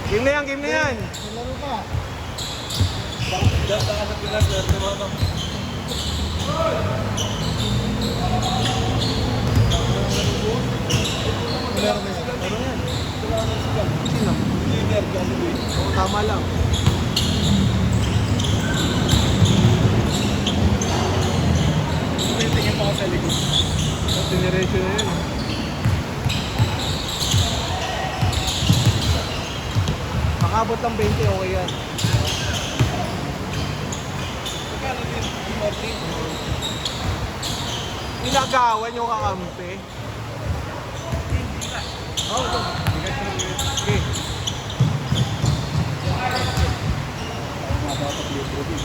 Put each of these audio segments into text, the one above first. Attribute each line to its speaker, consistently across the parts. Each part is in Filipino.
Speaker 1: Game na yan, game na yan.
Speaker 2: Laro pa.
Speaker 3: Diyan sa anak nila, sir, naman ako.
Speaker 2: Laro na yan.
Speaker 1: Laro yan.
Speaker 3: Sino? Junior, Jollibee.
Speaker 1: Oo, tama lang.
Speaker 3: May tingin pa ako sa likod.
Speaker 1: Generation na yan. Makabot ng 20, okay yan.
Speaker 3: Magkano din? 40?
Speaker 1: Inagawan yung kakampi.
Speaker 3: Oo, ito. Bigat na bigat.
Speaker 1: Okay.
Speaker 3: Dapat libro din.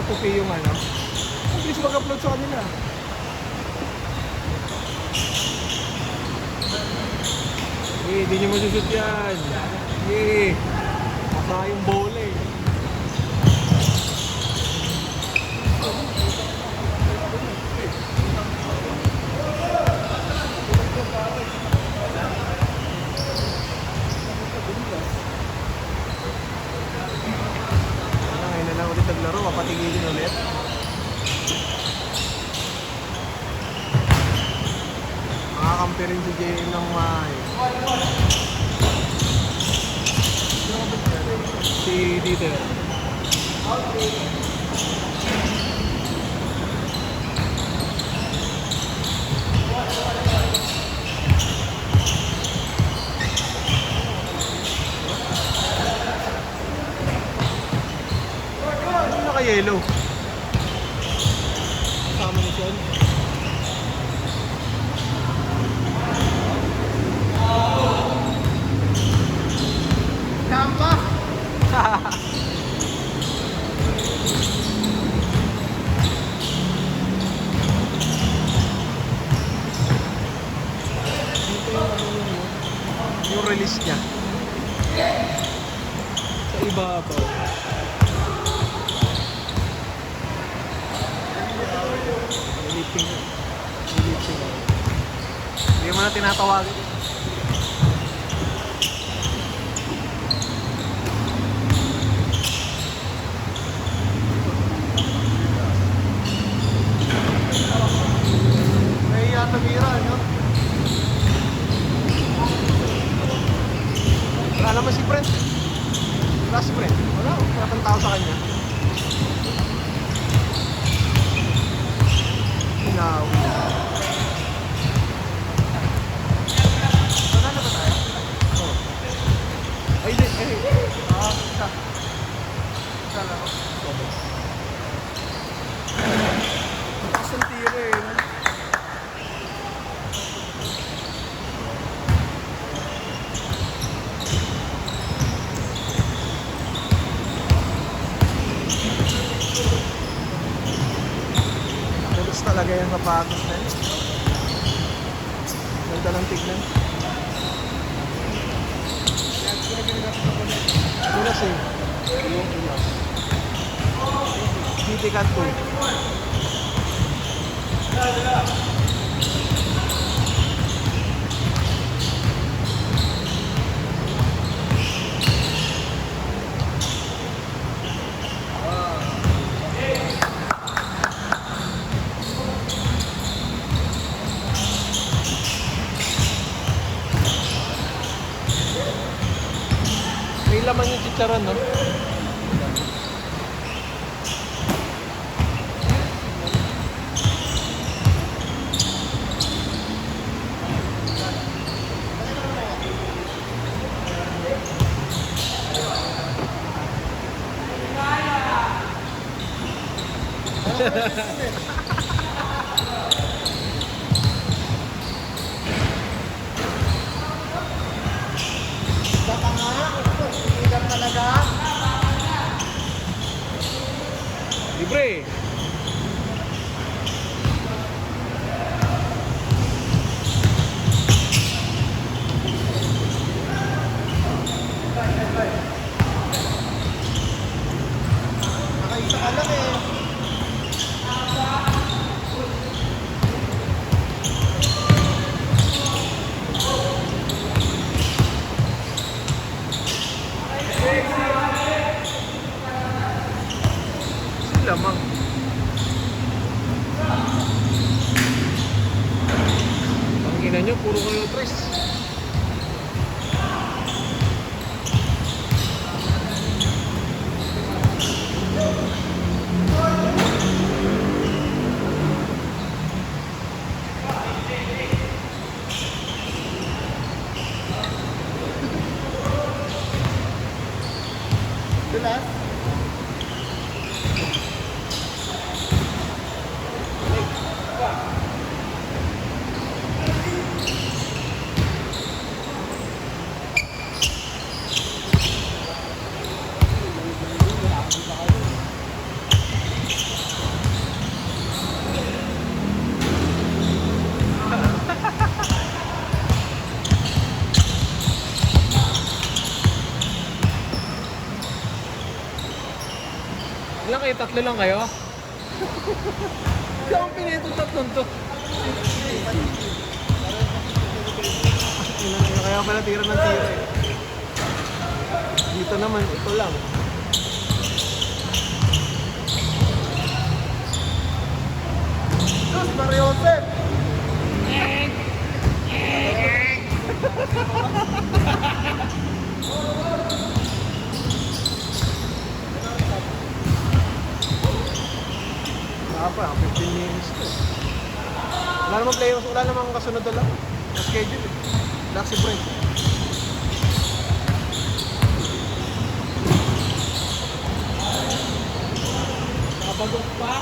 Speaker 1: Pupi yung ano. Ang bilis mag-upload sa kanila. Hindi nyo masushoot yan. Masa yung bola eh. Ngayon na lang ulit naglaro, mapatigilin ulit. Makakampi rin si JM ng si Dieter. Ano naka-yellow? Kasama ni Sean.
Speaker 2: Tampa.
Speaker 1: Dito yung ano yung release niya. Sa ibabaw. Niliping. Hindi mo na tinatawagin. Nahiya tumira, no? Wala naman si Brent. Wala si Brent. Wala kang tao sa kanya. Hinawi. Wala na ba tayo? Oo. Ay, di. Isa. Isa lang. Isang tira eh. Dalos talaga yung sapatos na yun. Ganda ng tignan. Ulas eh. City Cat 2. May laman yung chicharon, no?
Speaker 2: Baka nga. Hindi talaga.
Speaker 1: Libre. ina nyo, puro kayo tres.
Speaker 2: Dulas?
Speaker 1: Ilan kayo? Tatlo lang kayo? Hindi akong pinito tatlong to. Kaya pala tira ng tira eh. Dito naman, ito lang.
Speaker 2: Sus, Mario Joseph!
Speaker 1: Wala pa, 15 minutes to. Wala namang playoffs, wala namang kasunod na lang. Na-schedule eh. Laxi break. Nakapagod pa.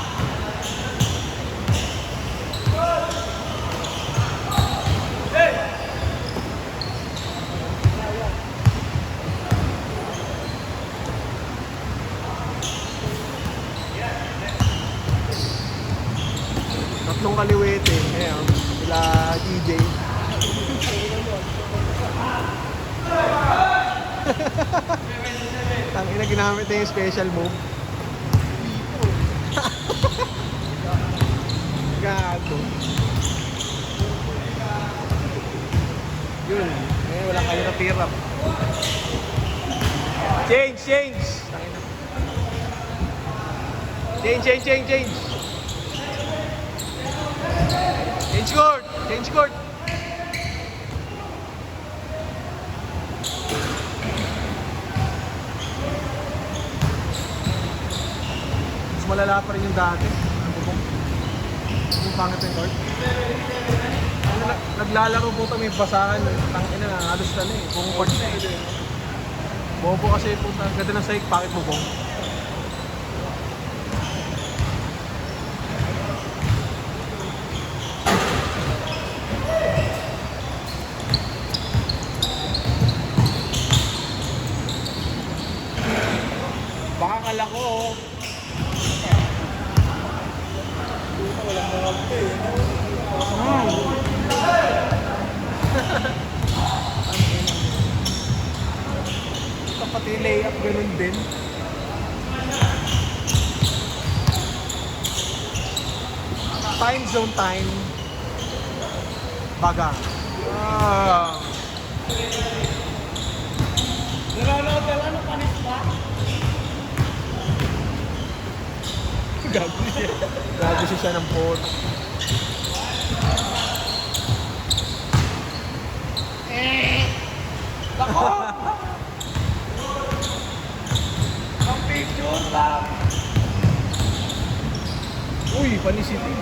Speaker 1: Tatlong kaliwete. Ayan, sila DJ. Tangina, ginamit na yung special move. Gago. Yun. Eh, wala kayo na tirap. Change, change. Tangina. Change, change, change, change. Change court! Change court! Mas malala pa rin yung dati. Yung pangit yung court. Naglalaro po kami basahan. Tangina na, halos na eh. Buong court na eh. Bobo kasi po, ganda ng sahig, pakit mo bong. Baka kala ko, oh. Ito pati layup, ganun din. Time zone time. Baga. Ah.
Speaker 2: Nanonood ka lang ng panis pa?
Speaker 1: Gago siya. Gago siya ng port.
Speaker 2: Bako! Ang picture lang!
Speaker 1: Uy, panisiti.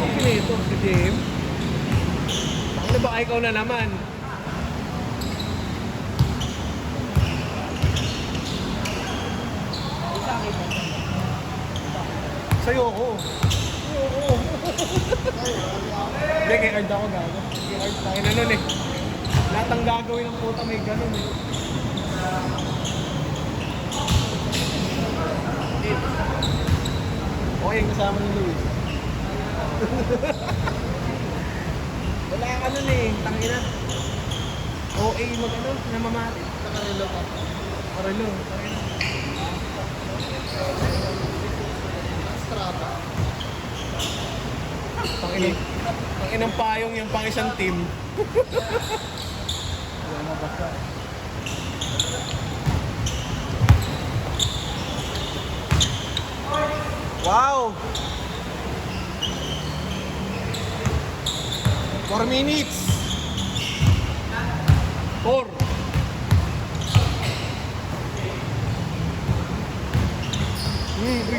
Speaker 1: Okay ito si Jim. Ano ba ikaw na naman? Sa'yo ako. Hindi, kay Ard ako gago. Kay Ard tayo na nun eh. Lahat ang gagawin ng puta may ganun eh. Okay yung kasama ni Luis. Wala ka nun eh, tangina. OA mag-ano, namamalit.
Speaker 2: Nakarilo pa.
Speaker 1: Marilo, tangina.
Speaker 2: Strata.
Speaker 1: Panginang payong yung pang isang team.
Speaker 2: Wala na basta.
Speaker 1: Wow! 4 minutes! 4!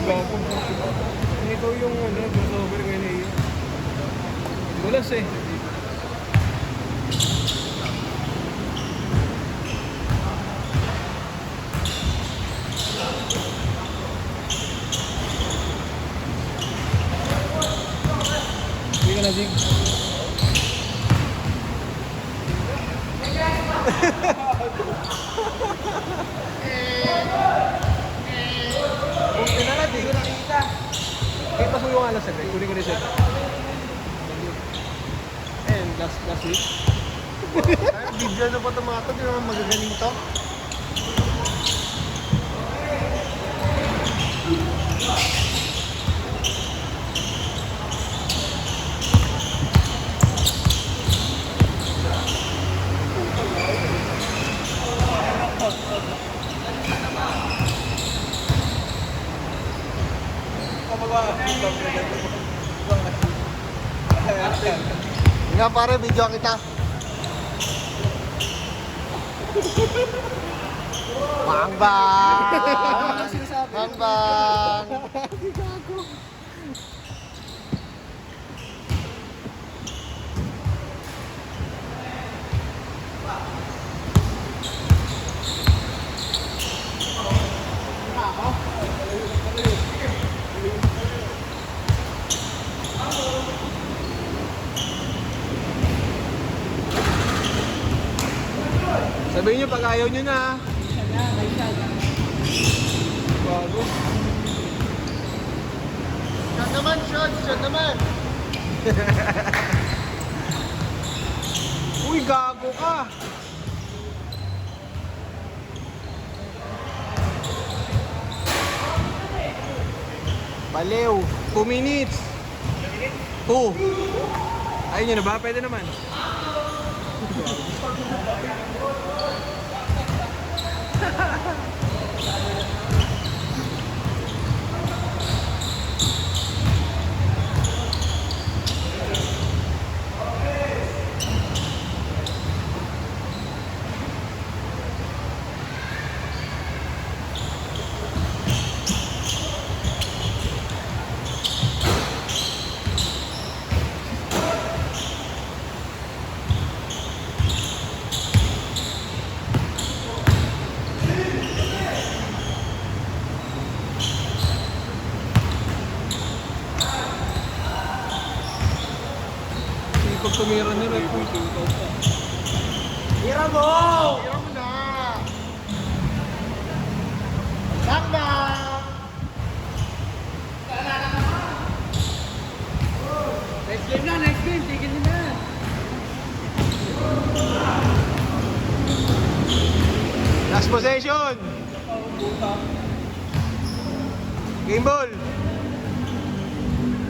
Speaker 1: Gago. Ito yung crossover ngayon eh. Bulas eh. Hindi ka na, Jig. Buti na lang, di ko nakita. Eh, paso yung alas agad. Kunin ko rin siya. And last week.
Speaker 2: Ay, video na pa ito mga ito. Di naman magagaling to. Nga pare, video kita. Bang bang! Bang bang!
Speaker 1: Sabihin nyo pag ayaw nyo na. Bago.
Speaker 2: Shot naman, shot! Shot naman!
Speaker 1: Uy, gago ka. Baliw. 2 minutes. 2. Ayun nyo na ba? Pwede naman. Pag tumira ni Red Bull,
Speaker 2: Hira mo! Hira mo na! Bang bang!
Speaker 3: Next game na, next game. Tigil nyo na.
Speaker 1: last possession. Game ball.